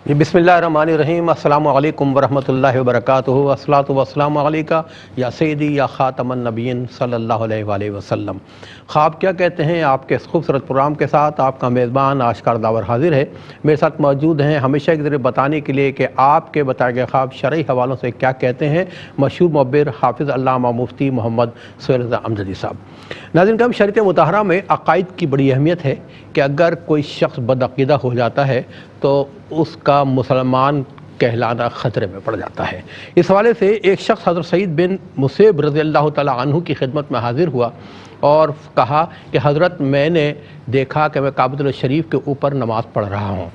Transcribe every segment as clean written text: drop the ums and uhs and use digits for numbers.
بسم اللہ الرحمن الرحیم۔ السلام علیکم ورحمۃ اللہ وبرکاتہ۔ والصلاۃ والسلام علیکہ یا سیدی یا خاتم النبیین صلی اللہ علیہ وآلہ وسلم۔ خواب کیا کہتے ہیں آپ کے اس خوبصورت پروگرام کے ساتھ آپ کا میزبان آشکار داور حاضر ہے۔ میرے ساتھ موجود ہیں ہمیشہ ایک ذریعے بتانے کے لیے کہ آپ کے بتائے گئے خواب شرعی حوالوں سے کیا کہتے ہیں، مشہور معبر حافظ علامہ مفتی محمد سہیل رضا امجدی صاحب۔ ناظرین کرام، شریعت مطہرہ میں عقائد کی بڑی اہمیت ہے کہ اگر کوئی شخص بدعقیدہ ہو جاتا ہے تو اس کا مسلمان کہلانا خطرے میں پڑ جاتا ہے۔ اس حوالے سے ایک شخص حضرت سعید بن مسیب رضی اللہ تعالیٰ عنہ کی خدمت میں حاضر ہوا اور کہا کہ حضرت میں نے دیکھا کہ میں کعبۃ اللہ شریف کے اوپر نماز پڑھ رہا ہوں۔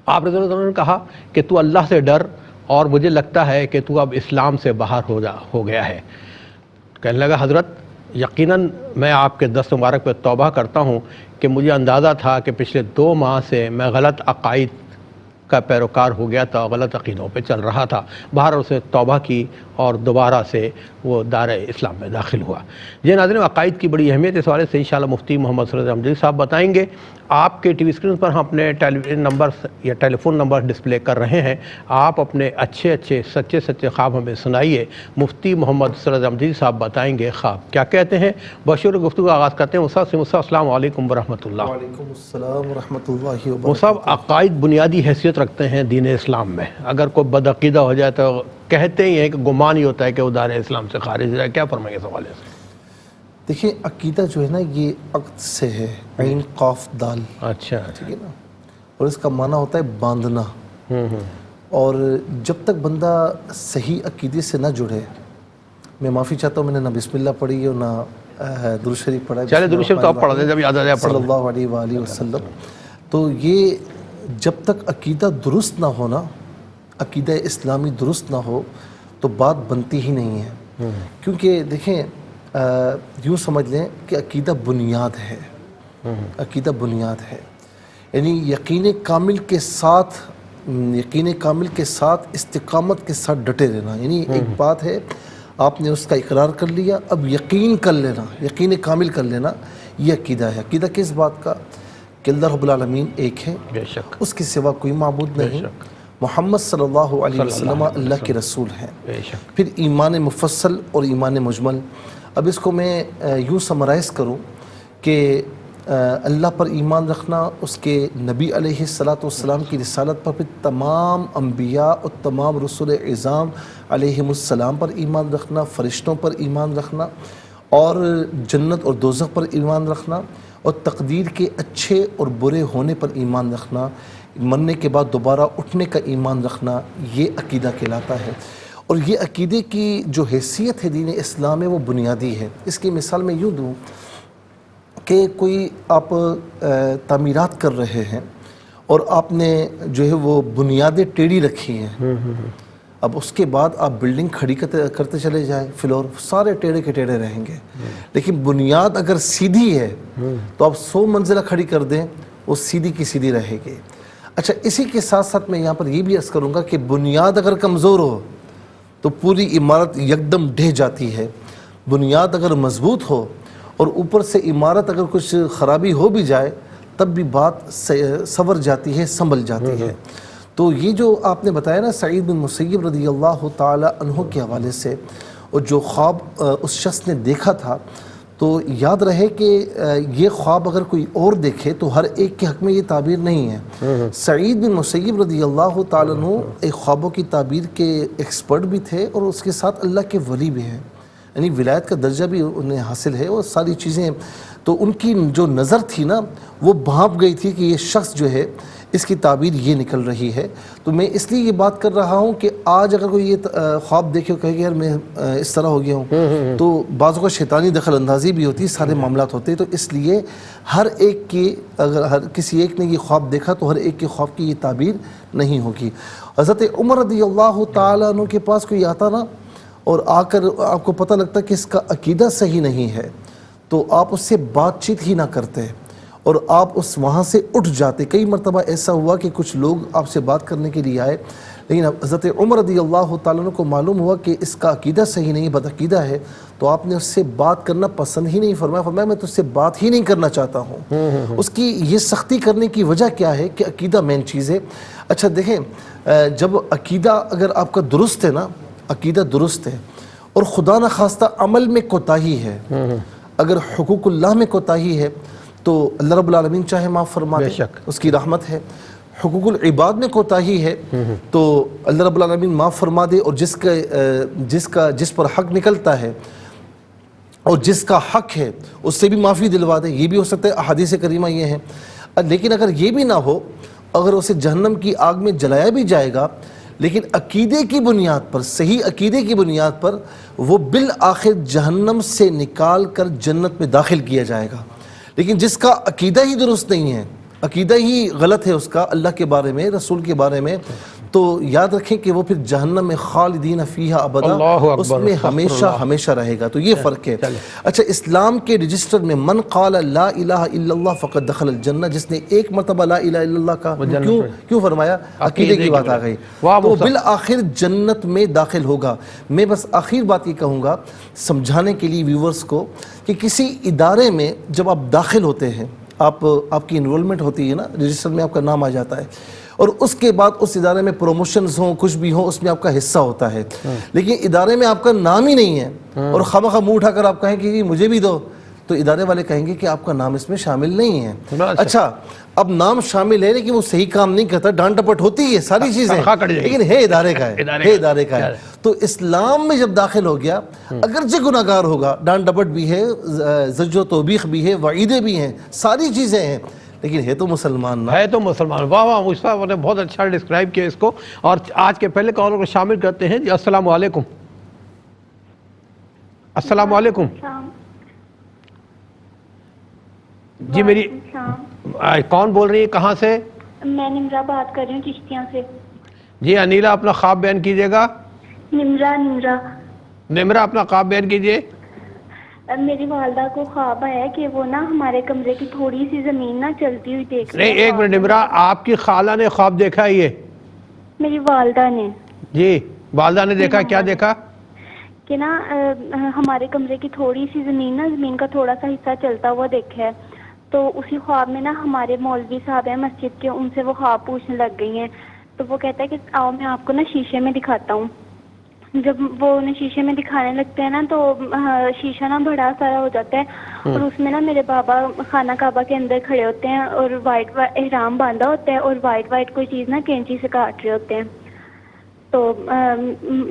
آپ رضی اللہ عنہ نے کہا کہ تو اللہ سے ڈر، اور مجھے لگتا ہے کہ تو اب اسلام سے باہر ہو گیا ہے۔ کہنے لگا حضرت یقیناً میں آپ کے دست مبارک پہ توبہ کرتا ہوں کہ مجھے اندازہ تھا کہ پچھلے 2 ماہ سے میں غلط عقائد کا پیروکار ہو گیا تھا، غلط عقیدوں پہ چل رہا تھا۔ باہر اسے توبہ کی اور دوبارہ سے وہ دار اسلام میں داخل ہوا۔ یہ ناظرین عقائد کی بڑی اہمیت اس حوالے سے انشاءاللہ مفتی محمد سہیل رضا امجدی صاحب بتائیں گے۔ آپ کے ٹی وی اسکرین پر ہم اپنے ٹیلی فون نمبر ڈسپلے کر رہے ہیں۔ آپ اپنے اچھے سچے خواب ہمیں سنائیے۔ مفتی محمد سہیل رضا امجدی صاحب بتائیں گے خواب کیا کہتے ہیں۔ بشور گفتگو آغاز کرتے ہیں مصعب سے۔ مصعب السلام علیکم ورحمۃ اللہ۔ وعلیکم السلام ورحمۃ اللہ وبرکاتہ۔ مصعب، عقائد بنیادی حیثیت رکھتے ہیں دین اسلام میں۔ اگر کوئی بدعقیدہ ہو جائے تو کہتے ہی ہیں کہ گمان ہی ہوتا ہے کہ وہ دار اسلام سے خارج ہے۔ کیا فرمائیں گے اس حوالے سے؟ دیکھیں، عقیدہ جو ہے نا یہ عقد سے ہے، عین قاف دال، اچھا ٹھیک ہے نا، اور اس کا معنی ہوتا ہے باندھنا۔ اور جب تک بندہ صحیح عقیدے سے نہ جڑے، میں معافی چاہتا ہوں میں نے نہ بسم اللہ پڑھی ہے نہ درود شریف پڑھا ہے۔ چلے درود شریف تو آپ پڑھ دیں جب یاد آ جائے پڑھ صلی دیں۔ اللہ علیہ وآلہ وسلم۔ تو یہ جب تک عقیدہ درست نہ ہونا، عقیدہ اسلامی درست نہ ہو تو بات بنتی ہی نہیں ہے۔ کیونکہ دیکھیں یوں سمجھ لیں کہ عقیدہ بنیاد ہے، عقیدہ بنیاد ہے، یعنی یقین کامل کے ساتھ استقامت کے ساتھ ڈٹے رہنا۔ یعنی ایک بات ہے آپ نے اس کا اقرار کر لیا، اب یقین کر لینا، یقین کامل کر لینا، یہ عقیدہ ہے۔ عقیدہ کس بات کا؟ کہ اللہ رب العالمین ایک ہے، بے شک، اس کے سوا کوئی معبود نہیں، محمد صلی اللہ علیہ وسلم اللہ کے رسول ہیں۔ بے شک۔ پھر ایمان مفصل اور ایمان مجمل۔ اب اس کو میں یوں سمرائز کروں کہ اللہ پر ایمان رکھنا، اس کے نبی علیہ السلام کی رسالت پر، پھر تمام انبیاء اور تمام رسول اعظام علیہم السلام پر ایمان رکھنا، فرشتوں پر ایمان رکھنا، اور جنت اور دوزخ پر ایمان رکھنا، اور تقدیر کے اچھے اور برے ہونے پر ایمان رکھنا، مرنے کے بعد دوبارہ اٹھنے کا ایمان رکھنا، یہ عقیدہ کہلاتا ہے۔ اور یہ عقیدے کی جو حیثیت ہے دین اسلام میں وہ بنیادی ہے۔ اس کی مثال میں یوں دوں کہ کوئی آپ تعمیرات کر رہے ہیں اور آپ نے جو ہے وہ بنیادیں ٹیڑھی رکھی ہیں، اب اس کے بعد آپ بلڈنگ کھڑی کرتے چلے جائیں، فلور سارے ٹیڑھے کے ٹیڑھے رہیں گے، لیکن بنیاد اگر سیدھی ہے تو آپ 100 منزلہ کھڑی کر دیں وہ سیدھی کی سیدھی رہے گی۔ اچھا، اسی کے ساتھ ساتھ میں یہاں پر یہ بھی عرض کروں گا کہ بنیاد اگر کمزور ہو تو پوری عمارت یکدم ڈھہ جاتی ہے، بنیاد اگر مضبوط ہو اور اوپر سے عمارت اگر کچھ خرابی ہو بھی جائے تب بھی بات سنور جاتی ہے، سنبھل جاتی ہے۔ تو یہ جو آپ نے بتایا نا سعید بن مسیب رضی اللہ تعالی عنہ کے حوالے سے، اور جو خواب اس شخص نے دیکھا تھا، تو یاد رہے کہ یہ خواب اگر کوئی اور دیکھے تو ہر ایک کے حق میں یہ تعبیر نہیں ہے۔ سعید بن مسیب رضی اللہ تعالیٰ عنہ ایک خوابوں کی تعبیر کے ایکسپرٹ بھی تھے اور اس کے ساتھ اللہ کے ولی بھی ہیں، یعنی ولایت کا درجہ بھی انہیں حاصل ہے، اور ساری چیزیں۔ تو ان کی جو نظر تھی نا وہ بھانپ گئی تھی کہ یہ شخص جو ہے اس کی تعبیر یہ نکل رہی ہے۔ تو میں اس لیے یہ بات کر رہا ہوں کہ آج اگر کوئی یہ خواب دیکھے اور کہے کہ یار میں اس طرح ہو گیا ہوں، تو بعضوں کا شیطانی دخل اندازی بھی ہوتی ہے، سارے معاملات ہوتے ہیں۔ تو اس لیے ہر ایک کی، اگر کسی ایک نے یہ خواب دیکھا تو ہر ایک کے خواب کی یہ تعبیر نہیں ہوگی۔ حضرت عمر رضی اللہ تعالیٰ عنہ کے پاس کوئی آتا نا اور آ کر آپ کو پتہ لگتا کہ اس کا عقیدہ صحیح نہیں ہے، تو آپ اس سے بات چیت ہی نہ کرتے اور آپ اس وہاں سے اٹھ جاتے. کئی مرتبہ ایسا ہوا کہ کچھ لوگ آپ سے بات کرنے کے لیے آئے, لیکن حضرت عمر رضی اللہ تعالیٰ عنہ کو معلوم ہوا کہ اس کا عقیدہ صحیح نہیں, بدعقیدہ ہے, تو آپ نے اس سے بات کرنا پسند ہی نہیں فرمایا. فرمایا میں تو اس سے بات ہی نہیں کرنا چاہتا ہوں. اس کی یہ سختی کرنے کی وجہ کیا ہے کہ عقیدہ مین چیز ہے. اچھا دیکھیں, جب عقیدہ اگر آپ کا درست ہے نا, عقیدہ درست ہے اور خدا نخواستہ عمل میں کوتاہی ہے, اگر حقوق اللہ میں کوتاہی ہے تو اللہ رب العالمین چاہے معاف فرما دے, اس کی رحمت ہے. حقوق العباد میں کوتاہی ہے تو اللہ رب العالمین معاف فرما دے, اور جس پر حق نکلتا ہے اور جس کا حق ہے اس سے بھی معافی دلوا دے. یہ بھی ہو سکتا ہے, احادیث کریمہ یہ ہیں. لیکن اگر یہ بھی نہ ہو, اگر اسے جہنم کی آگ میں جلایا بھی جائے گا, لیکن عقیدے کی بنیاد پر, صحیح عقیدے کی بنیاد پر وہ بالآخر جہنم سے نکال کر جنت میں داخل کیا جائے گا. لیکن جس کا عقیدہ ہی درست نہیں ہے, عقیدہ ہی غلط ہے اس کا اللہ کے بارے میں, رسول کے بارے میں, تو یاد رکھیں کہ وہ پھر جہنم میں خالدین فیہا ابدا, اس میں ہمیشہ ہمیشہ رہے گا. تو یہ فرق ہے. اچھا, اسلام کے رجسٹر میں من قال لا الہ الا اللہ فقد دخل الجنہ, جس نے ایک مرتبہ لا الہ الا اللہ کا, کیوں فرمایا؟ عقیدے کی بات آ گئی, تو بالآخر جنت میں داخل ہوگا. میں بس آخر بات یہ کہوں گا سمجھانے کے لیے ویورز کو کہ کسی ادارے میں جب آپ داخل ہوتے ہیں, آپ کی انرولمنٹ ہوتی ہے نا, رجسٹر میں آپ کا نام آ جاتا ہے, اور اس کے بعد اس ادارے میں پروموشنز ہوں, کچھ بھی ہوں, اس میں آپ کا حصہ ہوتا ہے. لیکن ادارے میں آپ کا نام ہی نہیں ہے اور خواہ منہ اٹھا کر آپ کہیں کہ مجھے بھی دو, تو ادارے والے کہیں گے کہ آپ کا نام اس میں شامل نہیں ہے. اچھا, اب نام شامل ہے لیکن وہ صحیح کام نہیں کرتا, ڈانٹ ڈپٹ ہوتی ہے, ساری چیزیں, لیکن ہے ادارے کا ہے, ہے ادارے کا ہے. تو اسلام میں جب داخل ہو گیا, اگرچہ گناہ گار ہوگا, ڈانٹ ڈپٹ بھی ہے, زجر و توبیخ بھی ہے, وعیدیں بھی ہیں, ساری چیزیں ہیں, لیکن ہے تو مسلمان نا, ہے تو مسلمان. واہ واہ, مصطفیٰ نے بہت اچھا ڈسکرائب کیا اس کو. اور آج کے پہلے کالر کو شامل کرتے ہیں. جی السلام علیکم. السلام علیکم. جی میری کون بول رہی ہے, کہاں سے؟ میں نمرہ بات کر رہی ہوں چشتیاں سے. جی انیلا, اپنا خواب بیان کیجیے گا. نمرہ اپنا خواب بیان کیجیے. میری والدہ کو خواب آیا کہ وہ نا ہمارے کمرے کی تھوڑی سی زمین نا چلتی ہوئی دیکھ رہی ہے. نہیں, ایک منٹ نمرہ, آپ کی خالہ نے خواب دیکھا ہے یہ؟ میری والدہ نے. جی, والدہ نے دیکھا, کیا دیکھا؟ کہ نا ہمارے کمرے کی تھوڑی سی زمین نا, زمین کا تھوڑا سا حصہ چلتا ہوا دیکھا ہے. تو اسی خواب میں نا ہمارے مولوی صاحب ہیں مسجد کے, ان سے وہ خواب پوچھنے لگ گئی ہیں. تو وہ کہتا ہے کہ آؤ میں آپ کو نا شیشے میں دکھاتا ہوں. جب وہ انہیں شیشے میں دکھانے لگتے ہیں نا تو شیشہ نا بڑا سارا ہو جاتا ہے, اور اس میں نا میرے بابا خانہ کعبہ کے اندر کھڑے ہوتے ہیں اور وائٹ احرام باندھا ہوتا ہے, اور وائٹ کوئی چیز نا کینچی سے کاٹ رہے ہوتے ہیں. تو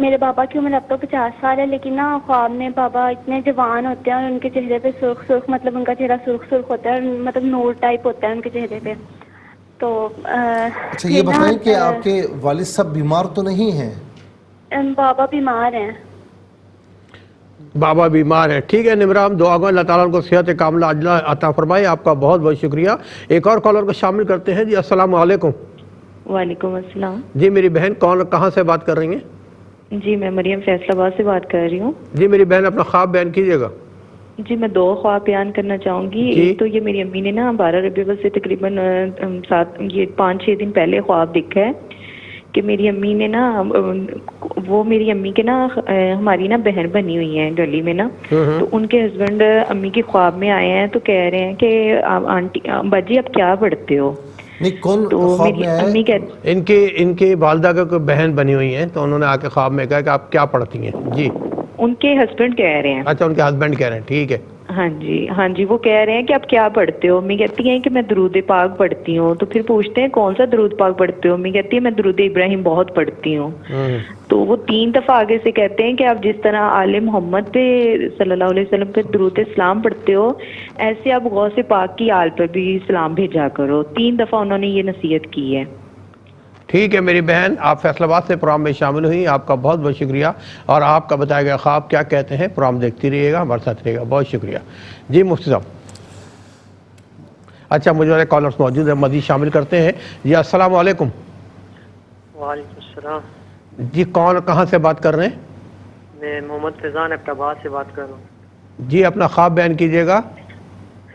میرے بابا کی عمر اب تو 50 سال ہے, لیکن نا خواب میں بابا اتنے جوان ہوتے ہیں اور ان کے چہرے پہ سرخ, مطلب ان کا چہرہ سرخ ہوتا ہے, اور مطلب نور ٹائپ ہوتا ہے ان کے چہرے پہ. تو اچھا یہ بتائیں کہ آپ کے والد صاحب بیمار تو نہیں ہیں؟ بابا بیمار ہیں. بابا بیمار ہے. ٹھیک ہے نمرہ, ہم دعا گو اللہ تعالیٰ کو صحت کاملہ عاجلہ عطا فرمائے. آپ کا بہت بہت شکریہ. ایک اور کالر کو شامل کرتے ہیں. جی السلام علیکم. وعلیکم السلام. جی میری بہن, کون کہاں سے بات کر رہی ہیں؟ جی میں مریم فیصل آباد سے بات کر رہی ہوں. جی میری بہن, اپنا خواب بیان کیجیے گا. جی میں 2 خواب بیان کرنا چاہوں گی. ایک تو یہ میری امی نے نا 12 ربیع الاول سے تقریباً 5-6 دن پہلے خواب دیکھا ہے کہ میری امی نے نا, وہ میری امی کے نا ہماری نا بہن بنی ہوئی ہیں گلی میں نا, تو ان کے ہسبینڈ امی کے خواب میں آئے ہیں تو کہہ رہے ہیں کہ آنٹی باجی آپ کیا پڑھتے ہو؟ نہیں, کون تو خواب میری میں آیا؟ امی ان کی والدہ کا کوئی بہن بنی ہوئی ہیں, تو انہوں نے آ کے خواب میں کہا کہ آپ کیا پڑھتی ہیں. جی ان کے ہسبینڈ کہہ رہے ہیں. اچھا, ان کے ہسبینڈ کہہ رہے ہیں. ٹھیک ہے. ہاں جی وہ کہہ رہے ہیں کہ آپ کیا پڑھتے ہو؟ امی کہتی ہیں کہ میں درود پاک پڑھتی ہوں. تو پھر پوچھتے ہیں کون سا درود پاک پڑھتے ہو؟ امی کہتی ہے میں درود ابراہیم بہت پڑھتی ہوں. تو وہ 3 دفعہ آگے سے کہتے ہیں کہ آپ جس طرح آل محمد پہ صلی اللہ علیہ وسلم پہ درود اسلام پڑھتے ہو, ایسے آپ غوث پاک کی آل پر بھی سلام بھیجا کرو. 3 دفعہ انہوں نے یہ نصیحت کی ہے. ٹھیک ہے میری بہن, آپ فیصل آباد سے پروگرام میں شامل ہوئی. آپ کا بہت بہت شکریہ. اور آپ کا بتایا گیا خواب کیا کہتے ہیں, پروگرام دیکھتی رہیے گا, ہمارے ساتھ رہیے گا. بہت شکریہ. جی مفتی صاحب. اچھا مجھے والے کالرس موجود ہیں, مزید شامل کرتے ہیں. جی السلام علیکم. وعلیکم السلام. جی کون کہاں سے بات کر رہے ہیں؟ میں محمد فیضان ابٹاباد سے بات کر رہا ہوں. جی اپنا خواب بیان کیجیے گا.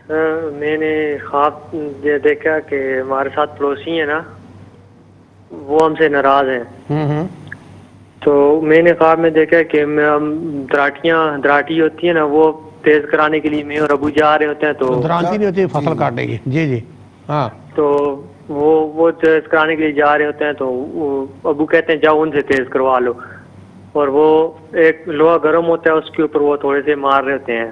میں نے خواب یہ دیکھا کہ ہمارے ساتھ پڑوسی ہیں نا وہ ہم سے ناراض ہیں. تو میں نے خواب میں دیکھا کہ دراٹی ہوتی ہے نا وہ تیز کرانے کے لیے میں اور ابو جا رہے ہوتے ہیں. تو درانتی نہیں ہوتی فصل کاٹنے کی. جی جی ہاں. تو وہ تیز کرانے کے لیے جا رہے ہوتے ہیں تو ابو کہتے ہیں جاؤ ان سے تیز کروا لو. اور وہ ایک لوہا گرم ہوتا ہے اس کے اوپر وہ تھوڑے سے مار رہے ہوتے ہیں.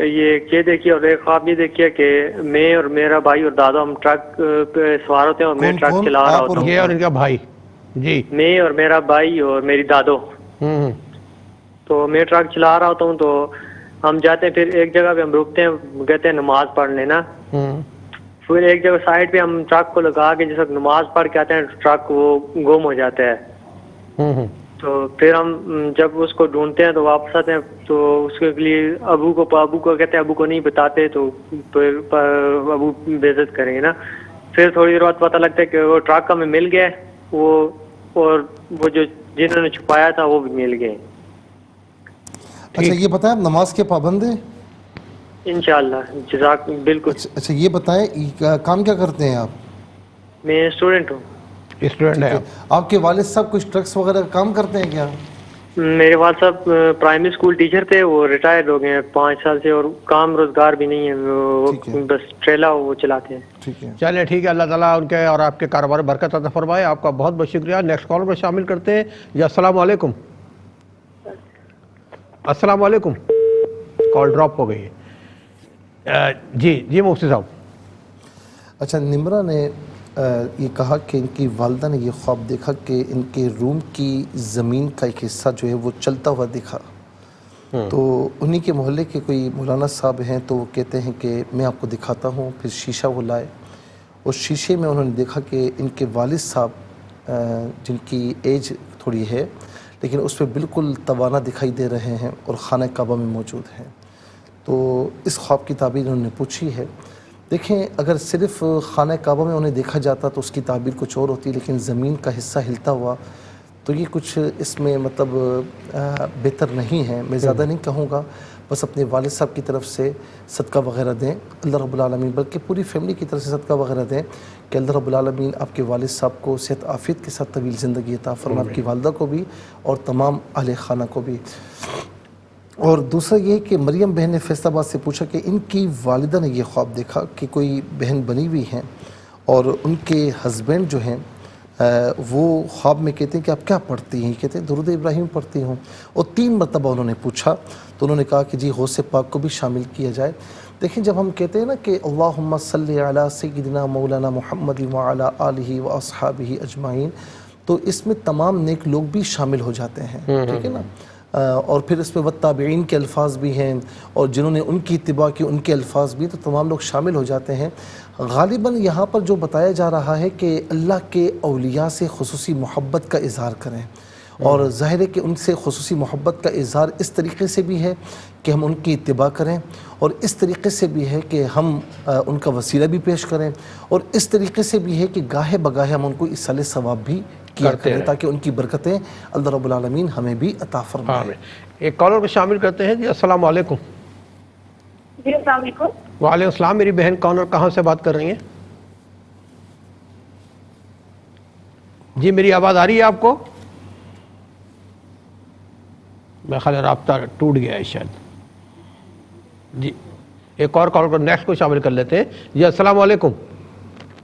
یہ دیکھیے. اور ایک خواب یہ دیکھیے کہ میں اور میرا بھائی اور دادا ہم ٹرک پہ سوار ہوتے ہیں اور میں ٹرک چلا رہا ہوتا ہوں. یہ اور ان کا بھائی. جی. میں اور میرا بھائی اور میری دادو. تو میں ٹرک چلا رہا ہوتا ہوں تو ہم جاتے ہیں. پھر ایک جگہ پہ ہم رکتے ہیں کہتے ہیں نماز پڑھ لینا. پھر ایک جگہ سائڈ پہ ہم ٹرک کو لگا کے جیسے نماز پڑھ کے آتے ہیں ٹرک وہ گم ہو جاتا ہے. تو پھر ہم جب اس کو ڈھونڈتے ہیں تو واپس آتے ہیں تو اس کے لیے ابو کو کہتے ہیں ابو کو نہیں بتاتے تو پھر ابو بے عزت کریں گے نا. پھر تھوڑی دیر بعد پتہ لگتا ہے کہ وہ ٹرک ہمیں مل گیا وہ اور وہ جو جنہوں نے چھپایا تھا وہ بھی مل گئے. اچھا یہ بتائیں آپ نماز کے پابند ہیں؟ انشاءاللہ. جزاک بالکل. اچھا یہ بتائیں کام کیا کرتے ہیں آپ؟ میں اسٹوڈنٹ ہوں. اسٹوڈنٹ ہے. آپ کے والد صاحب کچھ ٹرکس وغیرہ کا کام کرتے ہیں کیا؟ میرے والد صاحب پرائمری اسکول ٹیچر تھے. وہ ریٹائرڈ ہو گئے ہیں 5 سال سے اور کام روزگار بھی نہیں ہے. وہ بس ٹریلا وہ چلاتے ہیں. ٹھیک ہے. چلیں ٹھیک ہے. اللہ تعالیٰ ان کے اور آپ کے کاروبار برکت عطا فرمائے. آپ کا بہت بہت شکریہ. نیکسٹ کال پر شامل کرتے ہیں. جی السلام علیکم. السلام علیکم. کال ڈراپ ہو گئی ہے. جی مفتی صاحب. اچھا نمرہ نے یہ کہا کہ ان کی والدہ نے یہ خواب دیکھا کہ ان کے روم کی زمین کا ایک حصہ جو ہے وہ چلتا ہوا دکھا. تو انہی کے محلے کے کوئی مولانا صاحب ہیں تو وہ کہتے ہیں کہ میں آپ کو دکھاتا ہوں. پھر شیشہ وہ لائے اور شیشے میں انہوں نے دیکھا کہ ان کے والد صاحب جن کی ایج تھوڑی ہے لیکن اس پہ بالکل توانا دکھائی دے رہے ہیں اور خانہ کعبہ میں موجود ہیں. تو اس خواب کی تعبیر انہوں نے پوچھی ہے. دیکھیں اگر صرف خانہ کعبہ میں انہیں دیکھا جاتا تو اس کی تعبیر کچھ اور ہوتی, لیکن زمین کا حصہ ہلتا ہوا تو یہ کچھ اس میں مطلب بہتر نہیں ہے. میں زیادہ نہیں کہوں گا, بس اپنے والد صاحب کی طرف سے صدقہ وغیرہ دیں اللہ رب العالمین, بلکہ پوری فیملی کی طرف سے صدقہ وغیرہ دیں کہ اللہ رب العالمین آپ کے والد صاحب کو صحت عافیت کے ساتھ طویل زندگی عطا فرمائے, آپ کی والدہ کو بھی اور تمام اہل خانہ کو بھی. اور دوسرا یہ کہ مریم بہن نے فیصل آباد سے پوچھا کہ ان کی والدہ نے یہ خواب دیکھا کہ کوئی بہن بنی ہوئی ہیں اور ان کے ہسبینڈ جو ہیں وہ خواب میں کہتے ہیں کہ آپ کیا پڑھتی ہیں؟ کہتے ہیں درود ابراہیم پڑھتی ہوں. اور 3 مرتبہ انہوں نے پوچھا تو انہوں نے کہا کہ جی غوث پاک کو بھی شامل کیا جائے. دیکھیں جب ہم کہتے ہیں نا کہ اللہم صلی علی سیدنا مولانا محمد وعلی آلہ و اصحابہ اجمعین, تو اس میں تمام نیک لوگ بھی شامل ہو جاتے ہیں. ٹھیک ہے نا. اور پھر اس میں والتابعین کے الفاظ بھی ہیں اور جنہوں نے ان کی اتباع کی ان کے الفاظ بھی, تو تمام لوگ شامل ہو جاتے ہیں. غالباً یہاں پر جو بتایا جا رہا ہے کہ اللہ کے اولیاء سے خصوصی محبت کا اظہار کریں, اور ظاہر ہے کہ ان سے خصوصی محبت کا اظہار اس طریقے سے بھی ہے کہ ہم ان کی اتباع کریں, اور اس طریقے سے بھی ہے کہ ہم ان کا وسیلہ بھی پیش کریں, اور اس طریقے سے بھی ہے کہ گاہے بگاہے ہم ان کو ایصال ثواب بھی کیا کریں تاکہ ان کی برکتیں اللہ رب العالمین ہمیں بھی عطا فرمائے. ایک کالر کو شامل کرتے ہیں. جی السلام علیکم. جی السلام علیکم. وعلیکم السلام. میری بہن کون اور کہاں سے بات کر رہی ہیں؟ جی میری آواز آ رہی ہے آپ کو؟ میں خیال رابطہ ٹوٹ گیا ہے شاید. جی ایک اور کال کو نیکسٹ کو شامل کر لیتے ہیں. جی السلام علیکم.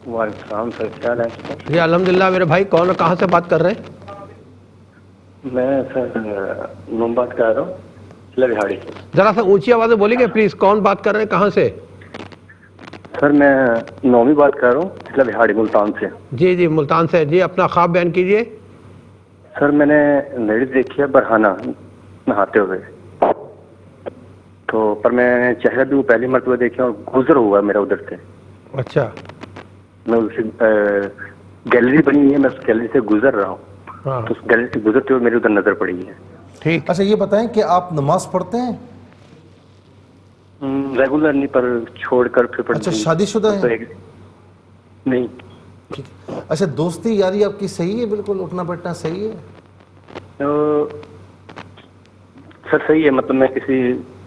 وعلیکم السلام سر, کیا حال ہے؟ جی الحمدللہ. میرے بھائی کون اور کہاں سے بات کر رہے ہیں؟ میں سر نوم بات کر رہا ہوں, ضلع بہاڑی سے. ذرا سا اونچی آواز میں بولیے گے پلیز. کون بات کر رہے ہیں, کہاں سے؟ سر میں نومی بات کر رہا ہوں, ضلع بہاڑی ملتان سے. جی ملتان سے. جی اپنا خواب بیان کیجیے. سر میں نے لیڈیز دیکھی ہے برہانہ نہاتے ہوئے, تو پر میں نے چہرہ بھی وہ پہلی مرتبہ دیکھا اور گزر ہوا میرا ادھر سے. اچھا. میں اسے گیلری بنی ہوئی ہے, میں اس گیلری سے گزر رہا ہوں, تو اس گیلری سے گزرتے ہوئے میری ادھر نظر پڑی ہے. ٹھیک. اچھا یہ بتائیں کہ آپ نماز پڑھتے ہیں؟ ریگولر نہیں, پر چھوڑ کر پھر پڑھتے. اچھا شادی شدہ ہیں؟ نہیں. اچھا دوستی یاری آپ کی صحیح ہے, بالکل اٹھنا بیٹھنا صحیح ہے؟ سر صحیح ہے, مطلب میں کسی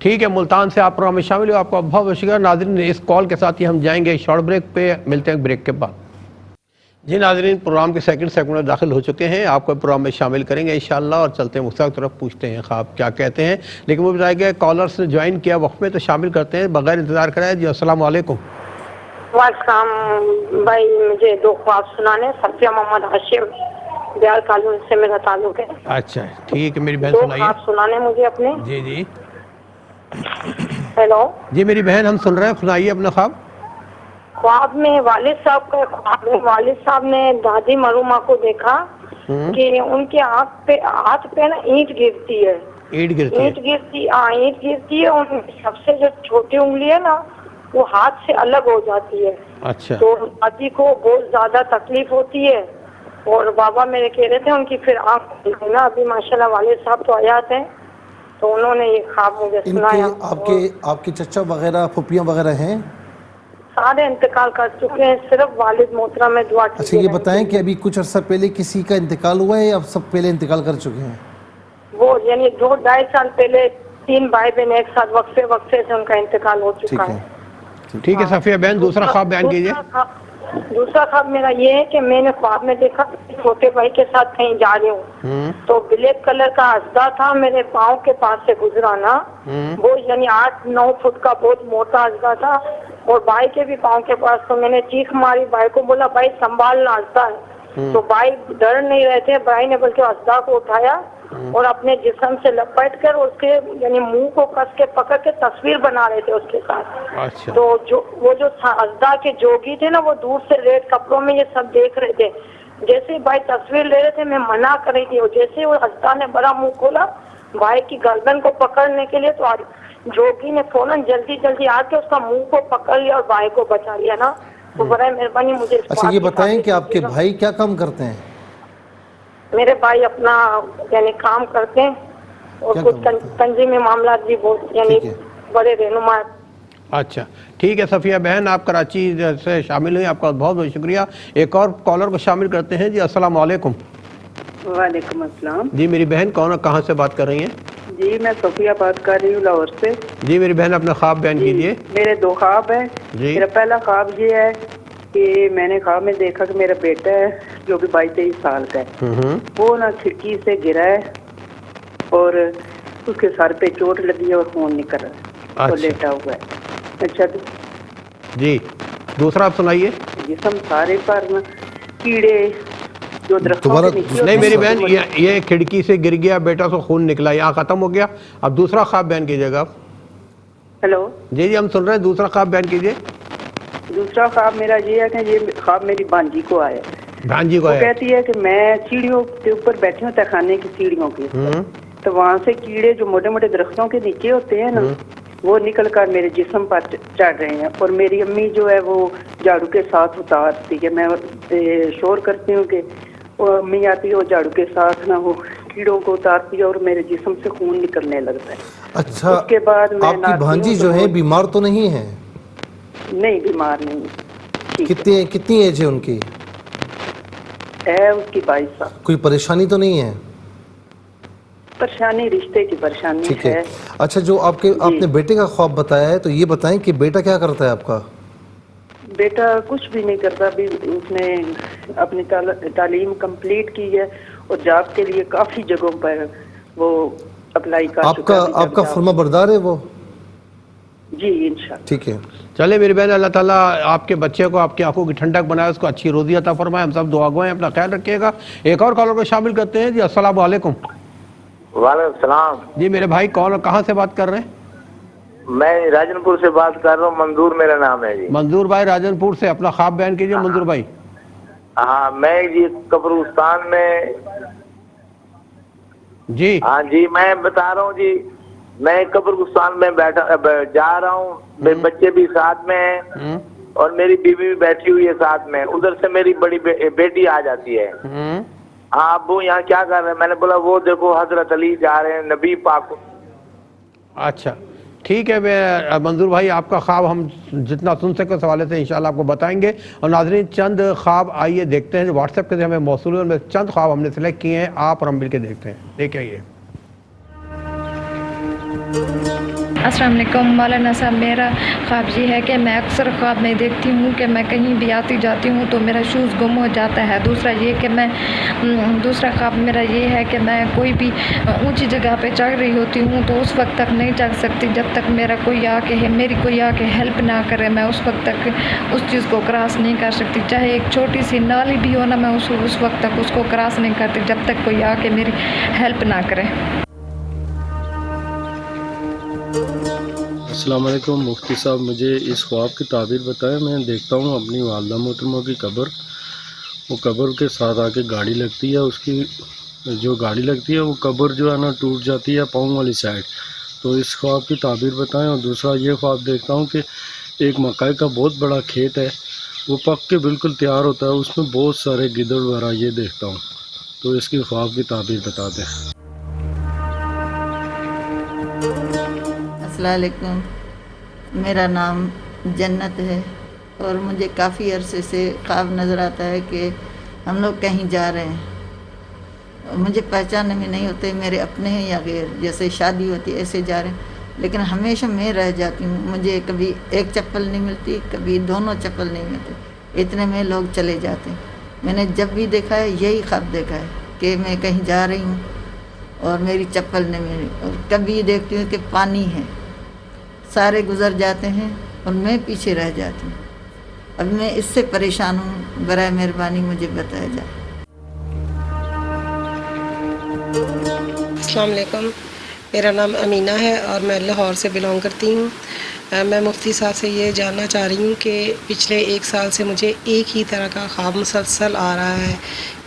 ٹھیک ہے، ملتان سے آپ پروگرام میں شامل ہو، آپ کا بہت بہت شکریہ۔ ناظرین اس کال کے ساتھ ہی ہم جائیں گے شارٹ بریک پہ، ملتے ہیں بریک کے بعد۔ جی ناظرین، پروگرام کے سیکنڈ سیگمنٹ میں داخل ہو چکے ہیں، آپ کو پروگرام میں شامل کریں گے انشاءاللہ، اور چلتے ہیں مستقبل طرف، پوچھتے ہیں خواب کیا کہتے ہیں۔ لیکن وہ بتایا گیا کالرز نے جوائن کیا وقت میں، تو شامل کرتے ہیں بغیر انتظار کرائے۔ جی السلام علیکم۔ وعلیکم بھائی، مجھے 2 خواب سنانے۔ صفیہ محمد ہاشم، بیال کالون سے میرا تعلق ہے۔ اچھا ٹھیک ہے میری بہن 2 سنائیے۔ خواب سنانے مجھے اپنے۔ جی جی ہیلو، جی میری بہن ہم سن رہے ہیں، سنائیے اپنا خواب۔ خواب میں والد صاحب کا خواب ہے۔ والد صاحب نے دادی مرحومہ کو دیکھا کہ ان کے ہاتھ پہ نا اینٹ گرتی ہے۔ اینٹ گرتی ہے؟ اینٹ گرتی ہے، اور سب سے جو چھوٹی انگلی ہے نا وہ ہاتھ سے الگ ہو جاتی ہے۔ اچھا تو دادی کو بہت زیادہ تکلیف ہوتی ہے، اور بابا میرے کہہ رہے تھے ان کی پھر آنکھ نا، ابھی ماشاءاللہ والد صاحب تو حیات ہیں، تو انہوں نے یہ خواب مجھے ان سنایا۔ کے آپ کے چچا وغیرہ پھوپھیاں وغیرہ ہیں؟ سارے انتقال کر چکے ہیں، صرف والد محترم میں دعا کیجیے۔ اچھا یہ بتائیں کہ ابھی کچھ عرصہ پہلے کسی کا انتقال ہوا ہے یا اب سب پہلے انتقال کر چکے ہیں؟ وہ یعنی 2-2.5 سال پہلے 3 بھائی بہن ایک ساتھ وقفے سے ان کا انتقال ہو ٹھیک چکا ہے، ہے۔ ٹھیک ہے صفیہ بہن، دوسرا خواب بیان کیجیے۔ دوسرا خواب میرا یہ ہے کہ میں نے خواب میں دیکھا چھوٹے بھائی کے ساتھ کہیں جا رہی ہوں، تو بلیک کلر کا اسدہ تھا میرے پاؤں کے پاس سے گزرانا، وہ یعنی 8-9 فٹ کا بہت موٹا اسدہ تھا، اور بھائی کے بھی پاؤں کے پاس۔ تو میں نے چیخ ماری، بھائی کو بولا بھائی سنبھالنا اسدہ ہے، تو بھائی ڈر نہیں رہے تھے، بھائی نے بلکہ اسدہ کو اٹھایا اور اپنے جسم سے لپٹ کر اس کے یعنی منہ کو کس کے پکڑ کے تصویر بنا رہے تھے اس کے ساتھ۔ اچھا تو وہ جو اسدہ کے جوگی تھے نا، وہ دور سے ریڈ کپڑوں میں یہ سب دیکھ رہے تھے۔ جیسے بھائی تصویر لے رہے تھے میں منع کر رہی تھی، اور جیسے وہ اسدہ نے بڑا منہ کھولا بھائی کی گردن کو پکڑنے کے لیے، تو جوگی نے فوراً جلدی آ کے اس کا منہ کو پکڑ لیا اور بھائی کو بچا لیا نا۔ تو برائے مہربانی مجھے اس اچھا بات یہ کی بتائیں تعریف کہ آپ کے کیجیے گا۔ بھائی کیا کام کرتے ہیں؟ میرے بھائی اپنا یعنی کام کرتے ہیں، اور کیا کچھ کام کرتے ہیں؟ تنظیمی معاملات بھی بہت یعنی ٹھیک ہے۔ بڑے رہنما۔ اچھا ٹھیک ہے صفیہ بہن، آپ کراچی سے شامل ہوئی، آپ کا بہت بہت شکریہ۔ ایک اور کالر کو شامل کرتے ہیں۔ جی السلام علیکم۔ وعلیکم السلام جی میری بہن کون اور کہاں سے بات کر رہی ہیں؟ جی، میں صفیہ بات کر رہی ہوں لاہور سے۔ جی میری بہن اپنا خواب بیان کیجیے۔ میرے 2 خواب ہیں۔ جی میرا پہلا خواب یہ ہے کہ میں نے خواب میں دیکھا کہ میرا بیٹا ہے جو کہ 22-23 سال کا ہے، وہ نا کھڑکی سے گرا ہے اور اس کے سر پہ چوٹ لگی ہے اور خون نکل رہا ہے، وہ لیٹا ہوا ہے۔ اچھا جی دوسرا آپ سنائیے۔ جسم سارے پر نا کیڑے جو درختوں کے نیچے نہیں میری بہن، یہ کھڑکی سے گر گیا بیٹا، تو خون نکلا، یہاں ختم ہو گیا۔ اب دوسرا خواب بیان کیجیے گا آپ۔ ہیلو جی ہم سن رہے ہیں، دوسرا خواب بیان کیجیے۔ دوسرا خواب میرا یہ ہے کہ یہ خواب میری بانجی کو آیا ہے۔ بھانجی کو وہ ہے؟ کہتی ہے کہ میں سیڑھیوں کے اوپر بیٹھی ہوں، تہخانے کی سیڑھیوں کے اوپر، تو وہاں سے کیڑے جو موٹے موٹے درختوں کے نیچے ہوتے ہیں نا، وہ نکل کر میرے جسم پر چڑھ رہے ہیں، اور میری امی جو ہے وہ جھاڑو کے ساتھ اتارتی ہے۔ میں شور کرتی ہوں کہ وہ امی آتی ہے، وہ جھاڑو کے ساتھ نا وہ کیڑوں کو اتارتی ہے اور میرے جسم سے خون نکلنے لگتا ہے۔ اچھا اس کے بعد میں آپ کی بھانجی جو ہے بیمار تو نہیں ہے؟ نہیں، بیمار نہیں ہے۔ کتنی ایج ہے ان کی؟ ہے اس کی 22 سال۔ کوئی پریشانی تو نہیں ہے؟ پریشانی رشتے کی پریشانی ٹھیک ہے۔ ہے۔ اچھا جو آپ نے بیٹے کا خواب بتایا ہے، تو یہ بتائیں کہ بیٹا کیا کرتا ہے آپ کا؟ بیٹا کچھ بھی نہیں کرتا، ابھی اس نے اپنی تعلیم کمپلیٹ کی ہے اور جاب کے لیے کافی جگہوں پر وہ اپلائی کر چکا ہے۔ آپ کا فرما بردار ہے وہ؟ جی انشاءاللہ۔ ٹھیک ہے، چلے میری بہن، اللہ تعالیٰ آپ کے بچے کو آپ کی آنکھوں کی ٹھنڈک بنائے، اس کو اچھی روزی عطا فرمائے۔ ہم سب دعا گوئے ہیں، اپنا خیال رکھیے گا۔ ایک اور کالر کو شامل کرتے ہیں۔ جی السلام علیکم۔ وعلیکم السلام۔ جی میرے بھائی کون اور کہاں سے بات کر رہے ہیں؟ میں راجن پور سے بات کر رہا ہوں، منظور میرا نام ہے جی۔ منظور بھائی راجن پور سے، اپنا خواب بیان کیجیے منظور بھائی۔ ہاں میں جی قبرستان میں، جی ہاں جی میں بتا رہا ہوں جی، میں قبرستان میں بیٹھا جا رہا ہوں، میرے بچے بھی ساتھ میں ہیں اور میری بیوی بھی بیٹھی ہوئی ہے ساتھ میں۔ ادھر سے میری بڑی بیٹی آ جاتی ہے، ہاں ابو یہاں کیا کر رہے ہیں؟ میں نے بولا وہ دیکھو حضرت علی جا رہے ہیں، نبی پاک۔ اچھا ٹھیک ہے منظور بھائی، آپ کا خواب ہم جتنا سن سکے اس حوالے سے انشاءاللہ آپ کو بتائیں گے. اور ناظرین چند خواب آئیے دیکھتے ہیں جو واٹس ایپ کے ذریعے ہمیں موصول ہوئے، چند خواب ہم نے سلیکٹ کیے ہیں، آپ اور ہم مل کے دیکھتے ہیں. دیکھ آئیے. السلام علیکم مولانا صاحب، میرا خواب یہ ہے کہ میں اکثر خواب میں دیکھتی ہوں کہ میں کہیں بھی آتی جاتی ہوں تو میرا شوز گم ہو جاتا ہے. دوسرا خواب میرا یہ ہے کہ میں کوئی بھی اونچی جگہ پہ چڑھ رہی ہوتی ہوں تو اس وقت تک نہیں چڑھ سکتی جب تک میری کوئی آ کے ہیلپ نہ کرے. میں اس وقت تک اس چیز کو کراس نہیں کر سکتی، چاہے ایک چھوٹی سی نالی بھی ہو نا، میں اس وقت تک اس کو کراس نہیں کرتی جب تک کوئی آ کے میری ہیلپ نہ کرے. السلام علیکم مفتی صاحب، مجھے اس خواب کی تعبیر بتائیں. میں دیکھتا ہوں اپنی والدہ محترمہ کی قبر، وہ قبر کے ساتھ آ کے گاڑی لگتی ہے، اس کی جو گاڑی لگتی ہے وہ قبر جو ہے نا ٹوٹ جاتی ہے پاؤں والی سائڈ. تو اس خواب کی تعبیر بتائیں. اور دوسرا یہ خواب دیکھتا ہوں کہ ایک مکئی کا بہت بڑا کھیت ہے، وہ پک کے بالکل تیار ہوتا ہے، اس میں بہت سارے گدڑ وغیرہ یہ دیکھتا ہوں. تو اس کی خواب کی تعبیر بتا دیں. السلام علیکم، میرا نام جنت ہے اور مجھے کافی عرصے سے خواب نظر آتا ہے کہ ہم لوگ کہیں جا رہے ہیں. مجھے پہچاننے میں نہیں ہوتے میرے اپنے ہیں یا غیر، جیسے شادی ہوتی ہے ایسے جا رہے ہیں، لیکن ہمیشہ میں رہ جاتی ہوں. مجھے کبھی ایک چپل نہیں ملتی، کبھی دونوں چپل نہیں ملتے، اتنے میں لوگ چلے جاتے ہیں. میں نے جب بھی دیکھا ہے یہی خواب دیکھا ہے کہ میں کہیں جا رہی ہوں اور میری چپل نہیں ملی. اور کبھی دیکھتی ہوں کہ پانی ہے، سارے گزر جاتے ہیں اور میں پیچھے رہ جاتی ہوں. اب میں اس سے پریشان ہوں، برائے مہربانی مجھے بتایا جائے. السلام علیکم، میرا نام امینہ ہے اور میں لاہور سے بلانگ کرتی ہوں. میں مفتی صاحب سے یہ جاننا چاہ رہی ہوں کہ پچھلے 1 سال سے مجھے ایک ہی طرح کا خواب مسلسل آ رہا ہے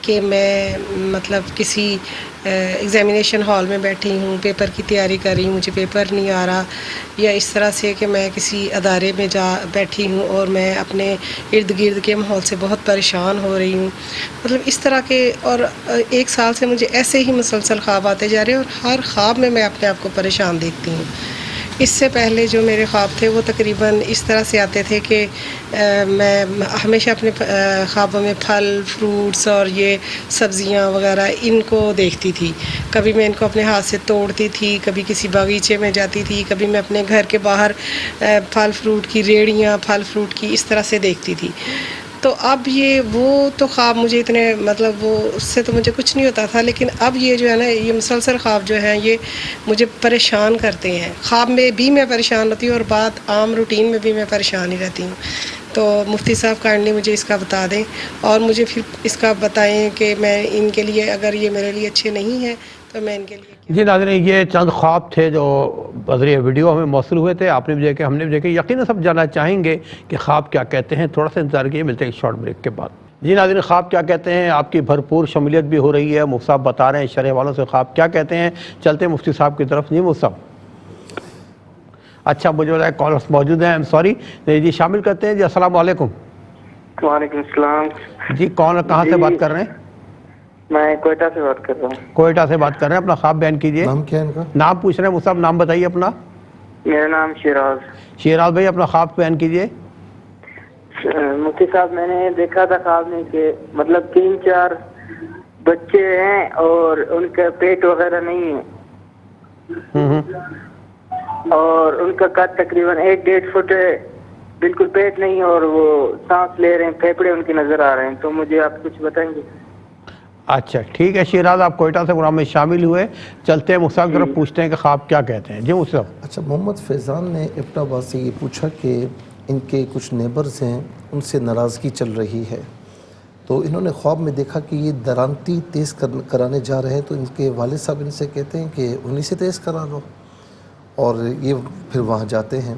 کہ میں مطلب کسی ایگزامینیشن ہال میں بیٹھی ہوں، پیپر کی تیاری کر رہی ہوں، مجھے پیپر نہیں آ رہا، یا اس طرح سے کہ میں کسی ادارے میں بیٹھی ہوں اور میں اپنے ارد گرد کے ماحول سے بہت پریشان ہو رہی ہوں. مطلب اس طرح کے، اور 1 سال سے مجھے ایسے ہی مسلسل خواب آتے جا رہے ہیں اور ہر خواب میں اپنے آپ کو پریشان دیکھتی ہوں. اس سے پہلے جو میرے خواب تھے وہ تقریباً اس طرح سے آتے تھے کہ میں ہمیشہ اپنے خوابوں میں پھل فروٹس اور یہ سبزیاں وغیرہ ان کو دیکھتی تھی. کبھی میں ان کو اپنے ہاتھ سے توڑتی تھی، کبھی کسی باغیچے میں جاتی تھی، کبھی میں اپنے گھر کے باہر پھل فروٹ کی ریڑیاں، پھل فروٹ کی اس طرح سے دیکھتی تھی. تو اب یہ وہ تو خواب مجھے اتنے مطلب وہ اس سے تو مجھے کچھ نہیں ہوتا تھا، لیکن اب یہ جو ہے نا یہ مسلسل خواب جو ہیں یہ مجھے پریشان کرتے ہیں. خواب میں بھی میں پریشان ہوتی ہوں اور بات عام روٹین میں بھی میں پریشان ہی رہتی ہوں. تو مفتی صاحب کائنڈلی مجھے اس کا بتا دیں اور مجھے پھر اس کا بتائیں کہ میں ان کے لیے، اگر یہ میرے لیے اچھے نہیں ہیں تو میں ان کے لیے. جی ناظرین، یہ چند خواب تھے جو بذریعہ ویڈیو ہمیں موصول ہوئے تھے، آپ نے بھی دیکھے، ہم نے بھی دیکھے. یقیناً سب جاننا چاہیں گے کہ خواب کیا کہتے ہیں. تھوڑا سا انتظار کیجیے، ملتے ہیں ایک شارٹ بریک کے بعد. جی ناظرین، خواب کیا کہتے ہیں، آپ کی بھرپور شمولیت بھی ہو رہی ہے. مفتی صاحب بتا رہے ہیں شرح والوں سے خواب کیا کہتے ہیں. چلتے ہیں مفتی صاحب کی طرف. جی مفتی صاحب، اچھا مجھے بتائیں کالرس موجود ہیں، سوری جی شامل کرتے ہیں. جی السلام علیکم. وعلیکم السلام. جی کون کہاں سے بات کر رہے ہیں؟ میں کوئٹہ سے بات کر رہا ہوں. کوئٹہ سے بات کر رہے ہیں. اپنا خواب بیان کیجئے. نام کیا ہے ان کا؟ نام پوچھ رہے ہیں مفتی صاحب، نام بتائیے اپنا. میرا نام شیراز. شیراز بھائی اپنا خواب بیان کیجئے. مفتی صاحب میں نے دیکھا تھا خواب میں کہ مطلب 3-4 بچے ہیں اور ان کا پیٹ وغیرہ نہیں ہے اور ان کا قد تقریباً 1-1.5 فٹ ہے، بالکل پیٹ نہیں اور وہ سانس لے رہے ہیں، پھیپھڑے ان کے نظر آ رہے ہیں. تو مجھے آپ کچھ بتائیں گے؟ اچھا ٹھیک ہے شیراز، آپ کوئٹہ سے پروگرام میں شامل ہوئے. چلتے ہیں مفتی صاحب کی طرف، پوچھتے ہیں کہ خواب کیا کہتے ہیں. جی مفتی صاحب. اچھا، محمد فیضان نے ابن عباس سے یہ پوچھا کہ ان کے کچھ نیبرز ہیں، ان سے ناراضگی چل رہی ہے، تو انہوں نے خواب میں دیکھا کہ یہ درانتی تیز کرانے جا رہے ہیں، تو ان کے والد صاحب ان سے کہتے ہیں کہ انہی سے تیز کرا لو، اور یہ پھر وہاں جاتے ہیں.